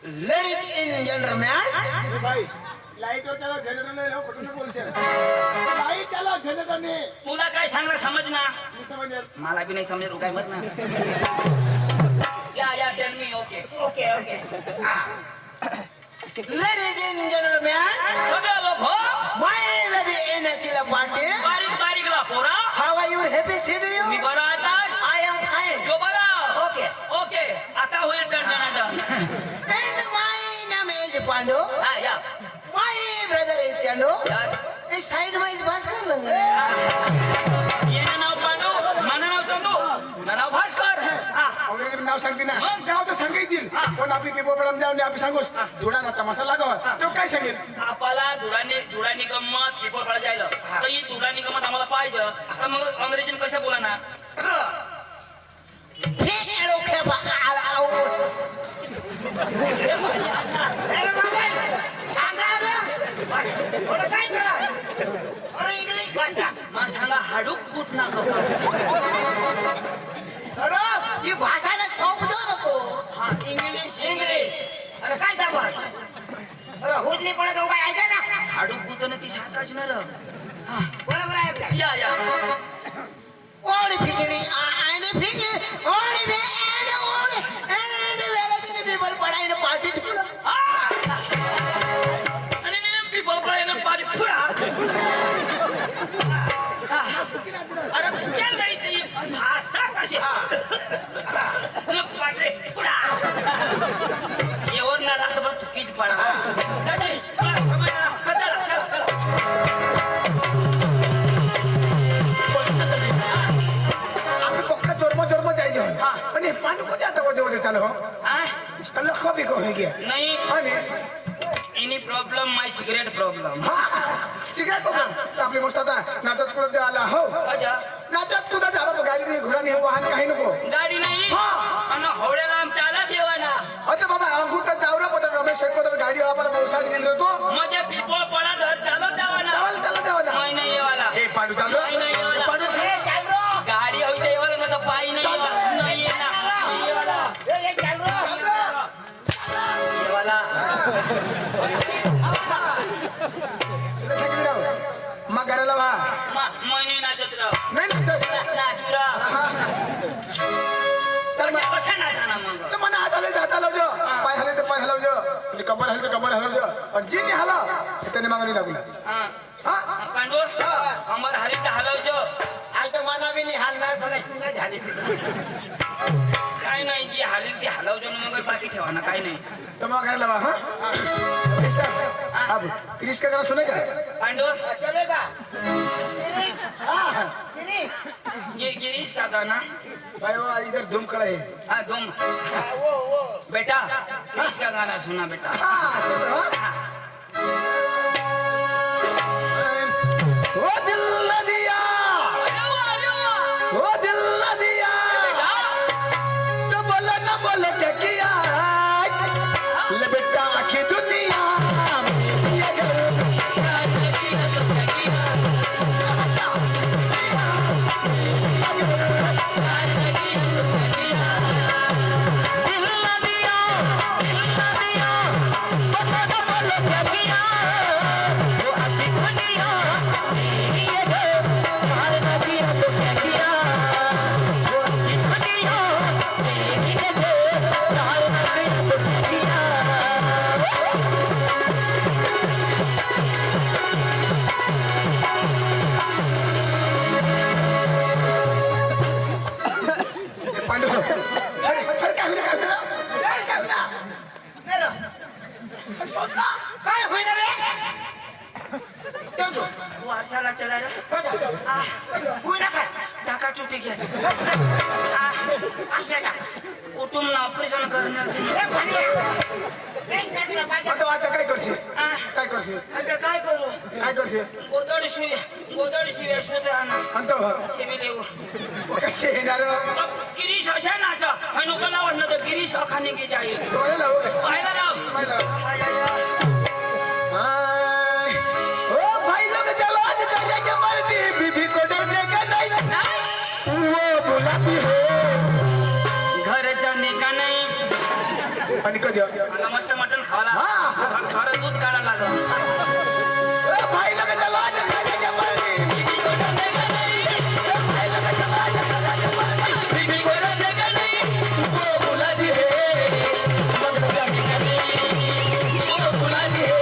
लेडीज इन जनरलमॅन भाई लाईट वर त्याला जनरेटर नाही कुठून बोलशील लाईट त्याला जनरेटर नाही तुला काय सांगणार समज ना मी समजेल मला बी नाही समजेल काय मत ना या tell me okay okay okay ladies and gentlemen सगळे लोक हो माय बेबी इन चिला पार्टी बारीक बारीक ला पोरा how are you happy see you मी बरा आता आय एम फाईन जो बरा ओके ओके आता होईल टणटणाट and my name is Pandu हा या my brother is Chandu yes इस साइड में इज भास्कर लंग येणं नाव पांडू माझं नाव चंदू माझं नाव भास्कर हा अंग्रेजी नाव सांगते ना मग? गाव तर सांगितलं हा. पण आपली पेपर पडम जाऊन आपण सांगूस थोडा तमाशा लागावा तो काय सांगेल आपल्याला धुडानी गंमत पेपर पडा जायला तर ही धुडानी गंमत आम्हाला पाहिजे तर मग अंग्रेजीत कशा बोला ना फिर लोखे आओ अरे बाबा सांगा ना थोडं काय करा अरे इंग्लिश भाषा मग सांगा हाडूक पूत ना अरे ही भाषा ना शब्द नको हा इंग्लिश इंग्लिश अरे काय दाबा अरे हुजली पडत हो काय ऐका ना हाडूक पूत ती सारखाच ना र बरोबर आहे का या ओडी फिकडी आणि फिकडी ओडी बे आणि ओडी आणि वेळा तिने पीपल पडायला पार्टी ठेवलं आणि नेमकी बळबळायनं पाणी फुडा अरे तुझ्या नाही ती भाषा कशी पाटले फुडा येवर ना रात्रभर चुकीच पडा तुला समजलं चला चला चला आपली पक्का जोरमा जायचे हा. पण हे पाणी को जाता वरचे चालू हो आ? कल्ला खबी को हे गया नाही आणि एनी प्रॉब्लेम माय सिगरेट प्रॉब्लेम सिगारेट को आपली मस्त आता नाचत कुठं आला हो अच्छा नाचत कुठं झाला गाडी नाही घोडा नाही वाहन काही नको गाडी नाही हा. आणि हवड्याला आमच्या आला देवाना आता बाबा अंगूर तर जावरा पत्र रमेश शेटको गाडी आपल्याला पावसाळ्यात गेलो तो म्हणजे पिपोळ पडा घर चालत जावाना चावल त्याला देवा माय नाही येवाला हे पाडू चालू नाही, नाही, नाही. पाडू गाडी होई येवाला ना तर पायी नाही येवाला. नाही येणार येवाला येवाला मग घराला वा मैने नाचत राव नाही नाचत. नाचू राव हा. तर मग कशा नाचा मग तर मना हात हलवજો हात हलवજો पाय हले तर पाय हलवજો म्हणजे कमर हले तर कमर हलवજો पण जी नाही हला त्याने मागणी लागू हा हा पांडू कमर हाली तर हलवજો आज तर मना बी नाही हालणार बघाच तुला झाली काय नाही जी हाली ती हलवજો ना मग बाकी ठेवा ना काय नाही तर मग घराला वा हा अब क्रिश का गाना सुने का पांडू चलेगा गिरीश हाँ गिरीश गिरीश का गाना भाई वो इधर धूम खड़ा है हाँ तुम वो बेटा गिरीश का गाना सुना बेटा हाँ वो दिल न दिया वो दिल न दिया तो बोला न बोलो क्या किया ले बेटा आखी दुनिया पांडू काय होईना रे चंदू वासाला चला रे कसं होईना काय टाका तुटे घ्या अशा टाक कुटुंब ऑपरेशन करण्यात आता आता काय करशील काय करशील आता काय करू काय करशील गोदड शिव्या शोध आणा म्हणतो शिवी लेऊ कसे येणार गिरीश अशा नाचा नको लावत ना तर गिरीश खाने की जाईल पाहायला लाव ओ भाई लोग चलो आज करेंगे मर्दी बीबी को डरने का नहीं वो बुलाती है घर जाने का नाही आणि कधी मला मस्त मटण खावाला खरं दूध काढा लागल ओ भाई लोग चलो आज करेंगे मर्दी बीबी को डरने का नहीं ओ भाई लोग चलो आज करेंगे मर्दी बीबी को डरने का नहीं वो बुलाती है मगर जाने का नहीं वो बुलाती है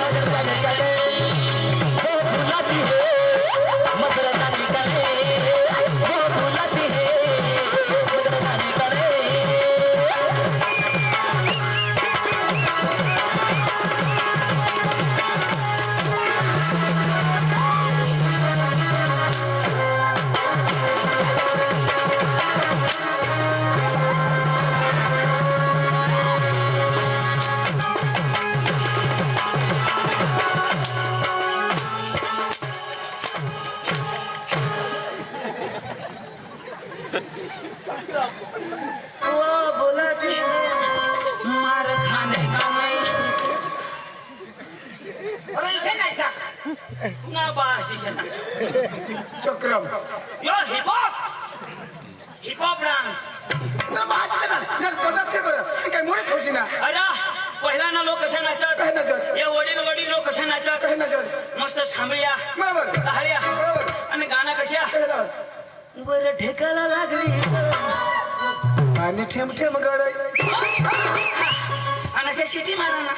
मगर जाने का नहीं वो बुलाती है मगर जाने का नहीं वो बुलाती है मगर जाने का नहीं वो बोलती है मार खाने का नहीं अरे इसे नाही टाक ना बाशी ना चक्रम यो हिप हॉप डान्स तर भाषा ना ना पदक से कर काय मोरे थोशी ना अरे पहिला ना लोक कशा नाचत काय नाचत हे वडील लोक कशा नाचत काय नाचत मस्त सांभळ्या बरोबर टाळ्या बरोबर आणि गाणं कशा काय झालं? वर ढेकाला लागली आणि ठेम ठेम गडय आणि अशा शिटी मारा ना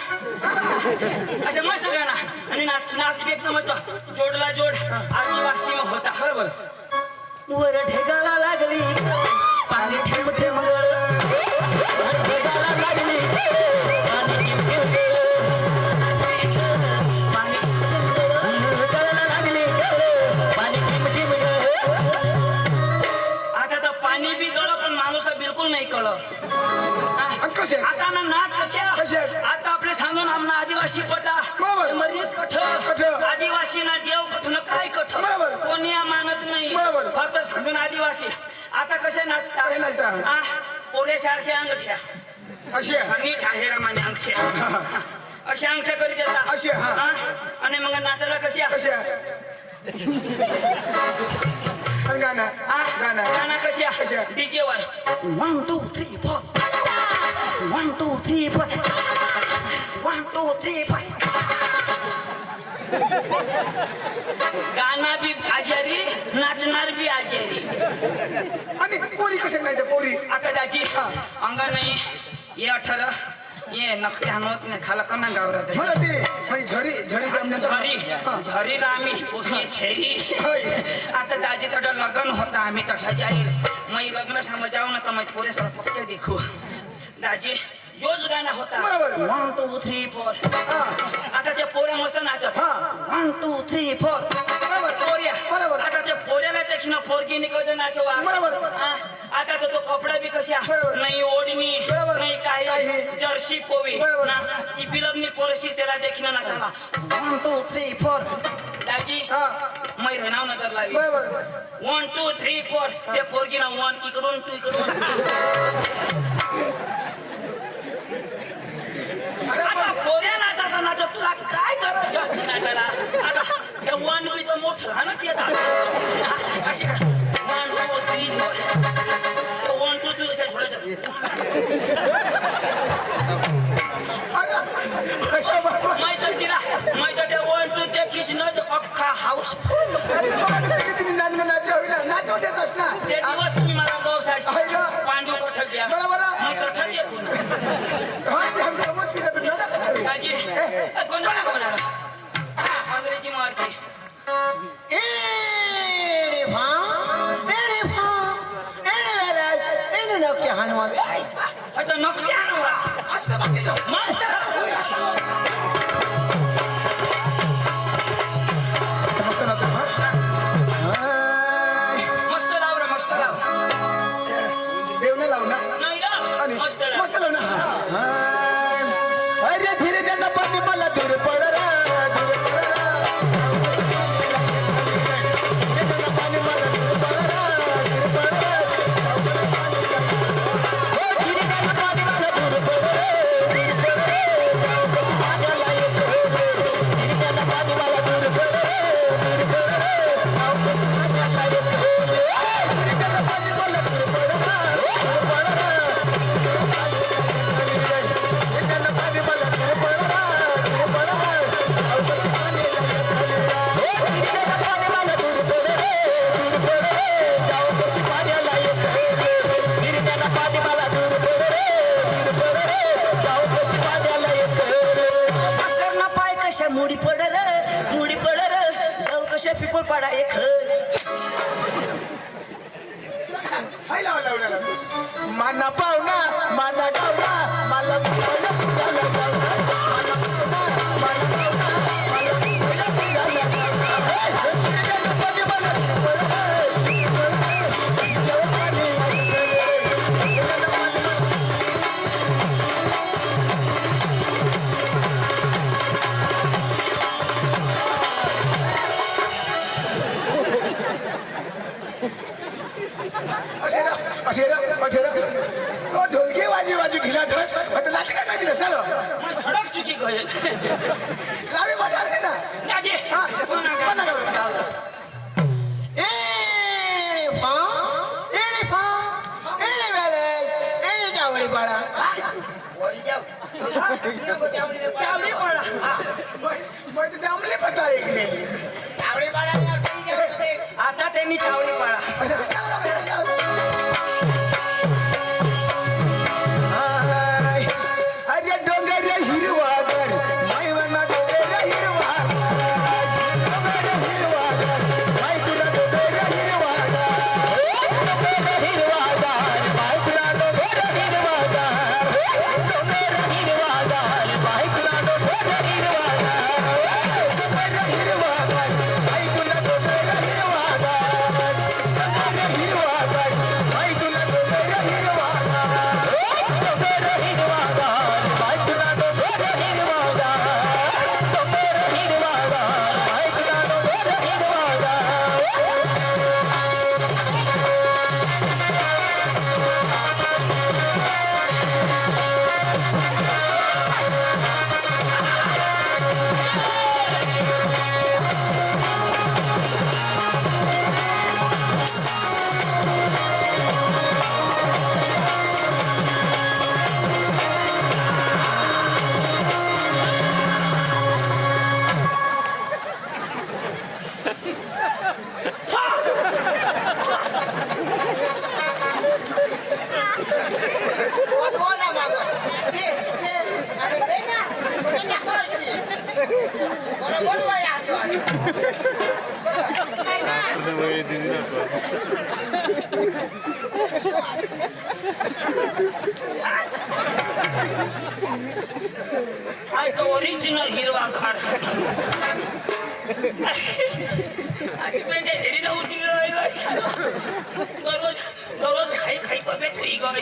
असं मस्त गाणं आणि नाच बी एकदम मस्त जोडला जोड आदिवासी होता बरोबर वर ढेकाला लागली पाणी ठेम ठेम ढेकाला लागली पाणी ढेकाला लागली पाणी ठेम ठेम आता तर पाणी बी गळ पण माणूस बिलकुल नाही कळ कसे आता ना नाच कशा कशा? आता आपले सांगून आमना आदिवासी पटा बरोबर. मर्याद कठ कठ. आदिवासी ना देव कठन काय कठ बरोबर. कोणी मानत नाही बरोबर. फक्त सांगून आदिवासी आता कसे नाचता काय नाचता? पोरे सारखे अंगठ्या अशी नीट आहे रमाने अंगठे असे अंगठ्या करीत येतात अशी, हा. आणि मग नाचायला कशा कशी गाणं गाणं गाणं कशा कशा? डीजे वर 1 2 3 4 1 2 3 4 1 2 3 4 गाणं बी आजारी नाचणार बी आजारी आणि पोरी कशा नाही त्या पोरी आता त्याची अंगा नाही ये 18 ये नक्की हनवत नाही खाला कना गावरात मला ते काही झरी झरी जमण्याचं झरी झरी आम्ही पोशी खेरी होय. आता दाजी तडं लग्न होता आम्ही तठा जाईल मग लग्न समज जाऊ ना तर मग पोरे सर पक्के देखू दाजी योच गाणं होता बरोबर. 1 2 3 4 आता त्या पोऱ्या मस्त नाचत हा. 1 2 3 4 पोऱ्या बरोबर. आता त्या पोऱ्याला देखील पोरगी निघत नाचवा बरोबर. आता तो कपडा बी कशा बरोबर. नाही ओढणी बरोबर. नाही काही काही. जर्सी पोवी बरोबर. ना ती बिलगनी पोरशी त्याला देखील नाचाला 1 2 3 4 दाजी हा मैर नाव नजर लावी बरोबर 1 2 3 4 त्या पोरगीना 1 इकडून 2 इकडून आता पोऱ्या नाचाता नाचत तुला काय गरज आहे नाचायला आता त्या 1 बी तर मोठं राहणं ते अशी का 1 2 3 4 1 2 3 अशा थोडं माहित तिला माहित त्या 1 2 त्या किचन अख्खा हाऊस नाचव देतस ना ते दिवस तुम्ही मला गौ आहे साहेब का? पांडू कठक द्या बरोबर. मग कठक द्या कोण दाजी कोण कोणाला अंग्रेजी मारते एणे भा एणे वेळा एणे नक्की हाणवा आता नक्की आणवा मस्त मस्त लाव रे मस्त लाव देवने लावला नाही ना आणि मस्त लाव मस्त लावला अरे धीरे त्यांना पाणी मला दूर पडला दूर पडला त्यांना पाणी मला दूर पडला दूर पडला हो धीरे त्यांना पाणी मला दूर पडला दूर पडला पाण्याला येतो धीरे त्यांना पाणी मला दूर पडला दूर पडला पाण्याला येतो धीरे त्यांना पाणी मला दूर पडला दूर पडला मास्तरना पाय कशा मुडी पडर जाऊ कशा पिपळ पाडा एक माना पाहुणा माना गावना मला पुजायला पुजायला गावना माना पाहुणा माना गावना मला पुजायला पुजायला गावना पाणी मला ढोलकी वाजी वाजू घिला ढस लाटी काय दिलं चालो मग सडक चुकी गईल लावी बसाल ना दाजी हा कोणा कोणा गावना एणे भा एणे वेळा एणे जावळी पाडा चावली पडा मग ते आमले पटा ऐकले आता त्यांनी चावली पडा अरे डोंगर हिरवागर मायवना डोंगर हिरवागर डोंगर हिरवागर माय तुला डोंगर हिरवागर माय तुला डोंगर हिरवागर डोंगर हिरवागर माय तुला डोंगर हिरवागर डोंगर हिरवागर माय तुला डोंगर हिरवागर डोंगर बरोबर वय आहे वाली. नाही ना? ओरिजिनल हिरवा खार अशी म्हणजे हेरी नव्हती दररोज दररोज खाई खाई तब्येत होई गं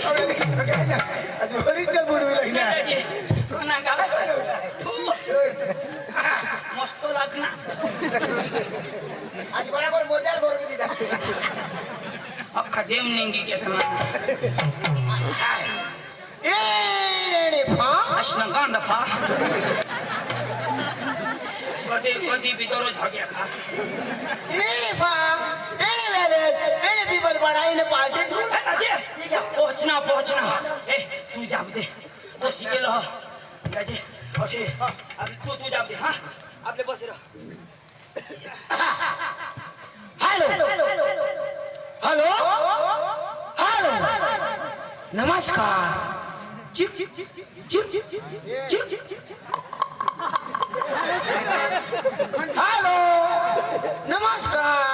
ओरिजिनल बुडवी ना कोणा का मस्त लागना आज बरोबर मोजार बरोबर दिला. अख्खा देव नेंगी घेतला ए रे फा असणं गांड फा कधी कधी बी दररोज हग्या खा एने फाम एने मॅरेज एने पीपल पढ़ाई ने पार्टी ठीक है पोहोचना पोहोचना ए तू जाब दे तो शिकेल हो गाजे असे अभी तू जाब दे हा आपले बस रह हेलो हेलो हेलो नमस्कार चिक चिक चिक चिक चिक हेलो नमस्कार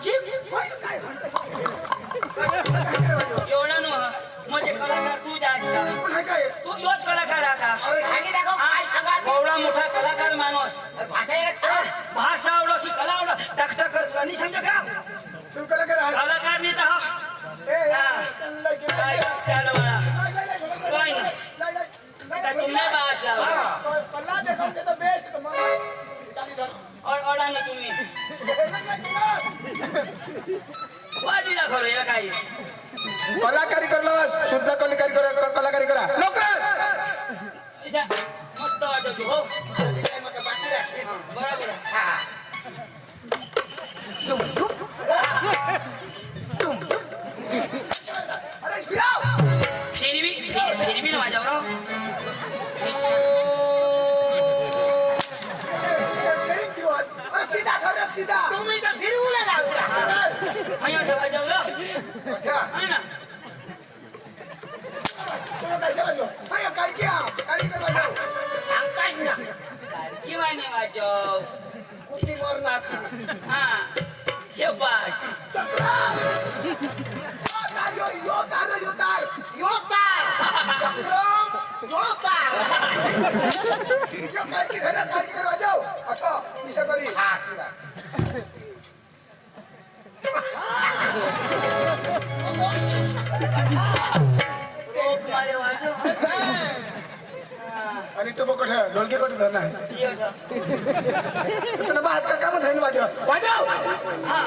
चिक एवढा नो म्हणजे कलाकार तू जास का तू योच कलाकार आता एवढा मोठा कलाकार माणूस भाषा आवडो की कला आवडो टाकटा करत नाही समजा का कलाकार नाही तर चल बाळा काय नाही आता तुम्ही भाषा अडा ना तुम्ही वाजी दाखव या काही कलाकारी करलो शुद्ध कलाकारी करा लवकर मस्त वाटत हो बरोबर फिरवी ना माझ्यावर तुम्ही तर फिरवून लावला અહીંયા જવા જાવ લો હા ના सांगताच ना किवाने वाजव कुठे मोर नाती हा शबाश रोप मारे वाजव आणि तो बघ कुठे ढोलकी कुठे धरणार यो जा पण बा आज का काम धरण वाजव वाजव हा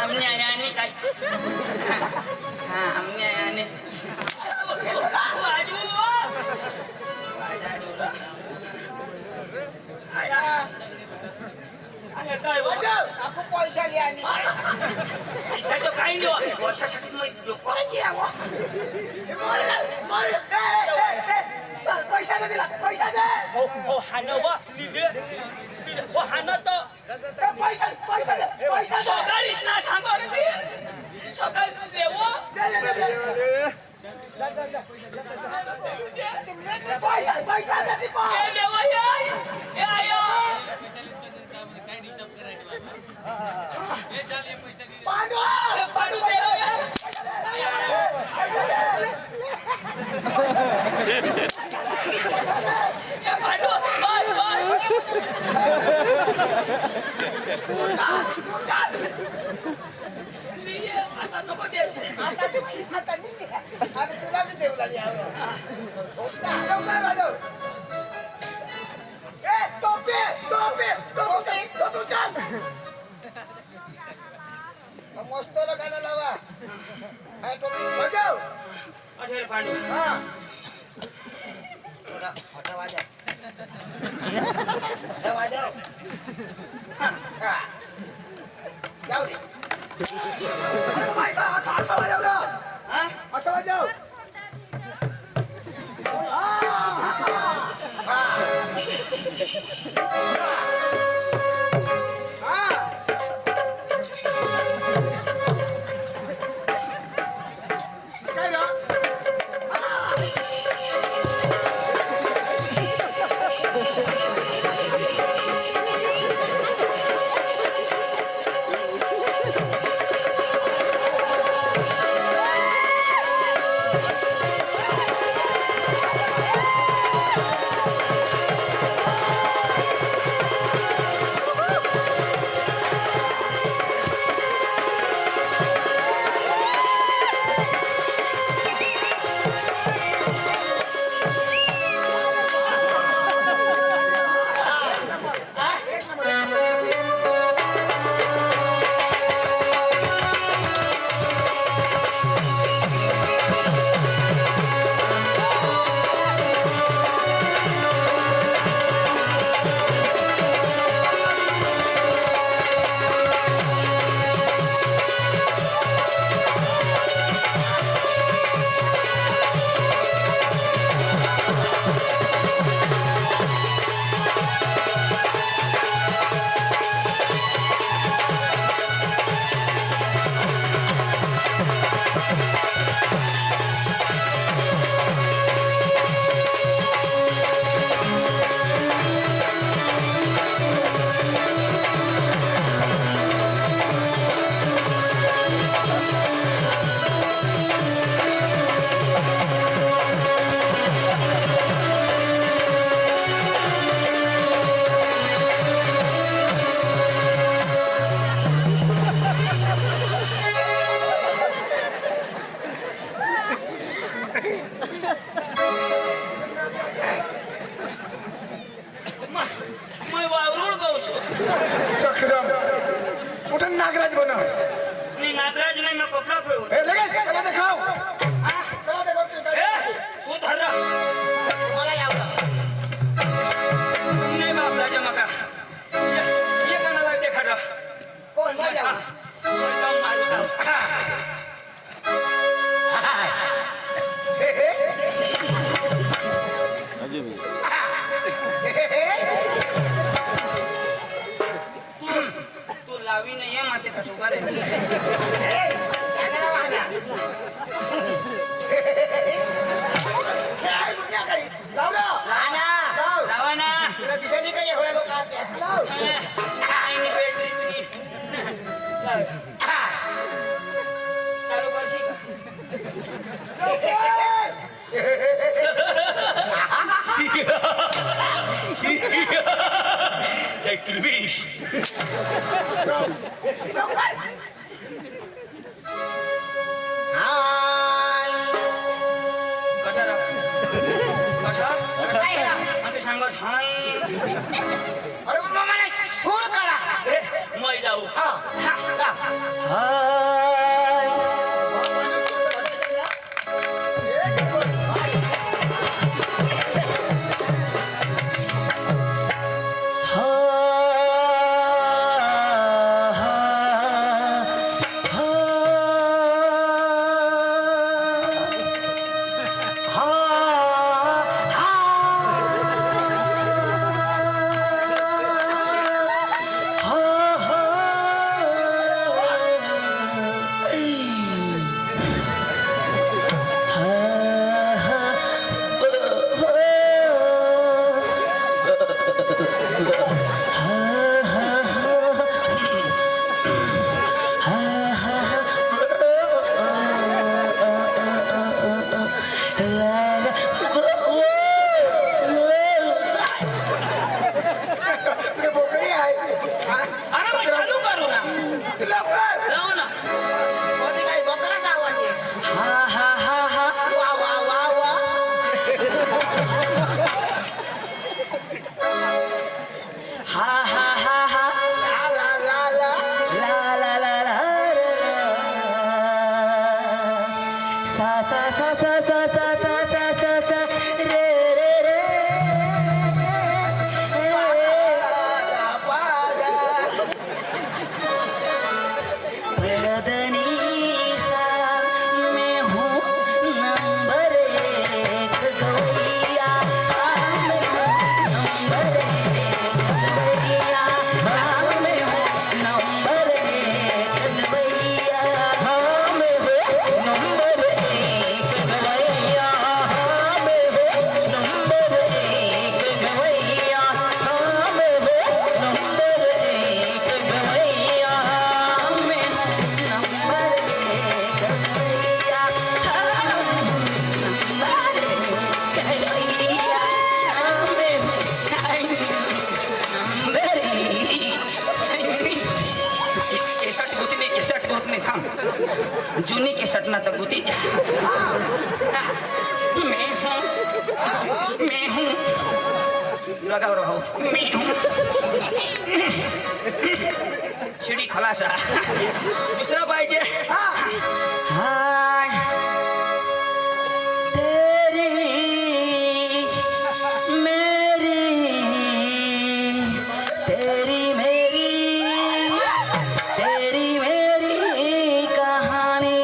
आमने आने काय हा आमने आने वाजू वाजाडूला आया अरे काय वाजव आपण पैसा लिया पैशाचं काही नाही वर्षासाठी मग करायची आहे पैसा दे दिला पैसा दे हो हाणं वा लिहिले हो हाणं तर पैसा पैसा दे पैसा दे सकाळीच ना सांगा रे ते सकाळी देव पैसा पैसा दे दीपा देव ये आयो पांडू पाडू देव ये पाडू बस बस लिये आता नको देव आता निघते आता तुला मी देऊ लागली ए टोपे टोपे टोपे टोपे चल मस्त गाणं लावा काय टोपी वाजव अठेर पाडू हां थोडा मोठा वाजव वाजव हां जाऊ दे आता वाजव ना हा आता वाजव ना मी नागराज नाही मग कपडा पेऊ ए लगेच चला ते खाऊ हा? चला ते खाऊ ए, तू धर रा. मला यावं नाही बापराजा मका ये कानाला ते खरं कोण मला यावं जाऊन मारू जाऊ. तू लावी नाही माते का तू बरे जाऊ ना जाऊ लावा ना तुला दिसत नाही का एवढ्या लोक लाव काय नाही भेटली तुम्ही. चालू करशील सांगो अरे बाबा मला सूर काढा मै जाऊ तुझे बोकडी आहे अरे मग चालू करू ना लवकर जाऊ ना कोणी काही बकराचा आवाज आहे वा वा वा वा ला ला ला जुनी केसट ना तर गुती मैं हूँ लगाओ रहो मैं हूँ शिडी खलासा दुसरा पाहिजे हाय तेरी मेरी तेरी मेरी तेरी मेरी कहानी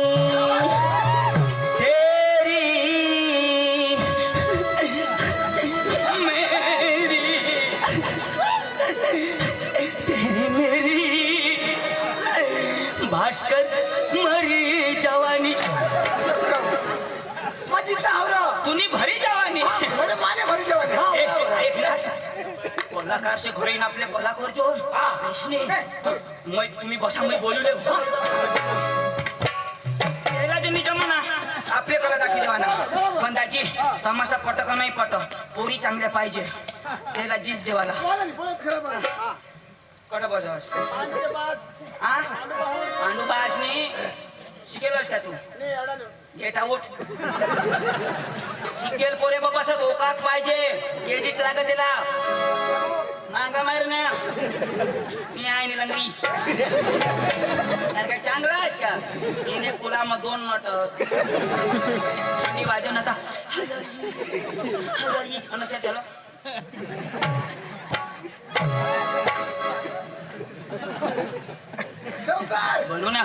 तेरी मेरी तेरी मेरी भास्कर मरी जवानी माझी तावरा तुनी भरी जवानी म्हणजे माझ्या घरी जेवण एक लाख कोल्हाकार से घरी ना आपल्या कोल्हापूर जो प्रश्न मैं तुम्ही बसा मैं बोलू ले याला तुम्ही जमाना आपले कला दाखवी देवाना पण दाजी तमाशा पट का नाही पट पोरी चांगल्या पाहिजे त्याला जीत देवाला बोलत खरं बरं कट बजावस पांडुचे पास हा पांडू बासनी शिकेलस का तू नाही अडालो गेट आउट शिकेल पोरे बाबा सब ओकात पाहिजे क्रेडिट लागत त्याला मांगा मार ना मी आहे नि लंगडी काय चांगला आहेस का हिने कुला मग 2 नट मी वाजवून आता अनशा झालं बोलू ना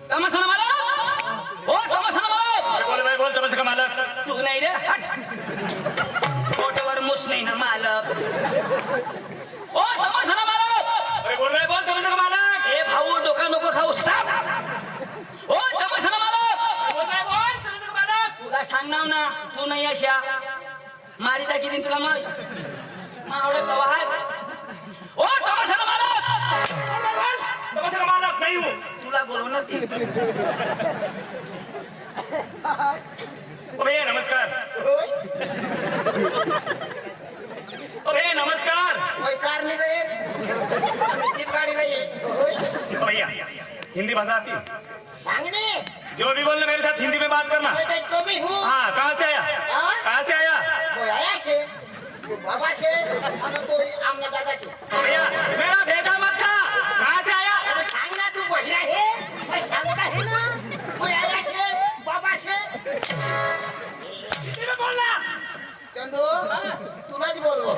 तमाशा मालक हो तमाशा मालक बोल भाई बोल तमाशा का मालक तू नाही रे हट फोटोवर मुस नाही ना मालक ओ तमाशा मालक अरे बोल भाई बोल तमाशा का मालक ए भाऊ डोका नको खाऊ स्टॉप ओ तमाशा मालक बोल भाई बोल तमाशा का मालक तुला सांगणार ना तू नाही अशा मारी टाकी दिन तुला मग आवडत वाहत ओ तमाशा मालक तमाशा का मालक नहीं हूँ तुला बोलवणार ती ओ भैया नमस्कार ओ भैया नमस्कार कोई कार नहीं रहे जीप गाड़ी रही है ओ भैया हिंदी भाषा आती है सांगने जो भी बोलना मेरे साथ हिंदी में बात करना मैं तो भी हूँ हाँ कहाँ से आया हाँ? कहाँ से आया कोई आया से कोई बाबा से हमें तो आमना दादा से भैया मेरा भेदा मत खा कहाँ से आया अरे सांगना तू बहिरा है मैं सांगता है ना कोई आया से बाबा से हिंदी में बोलना चंदू तुलाच बोलवो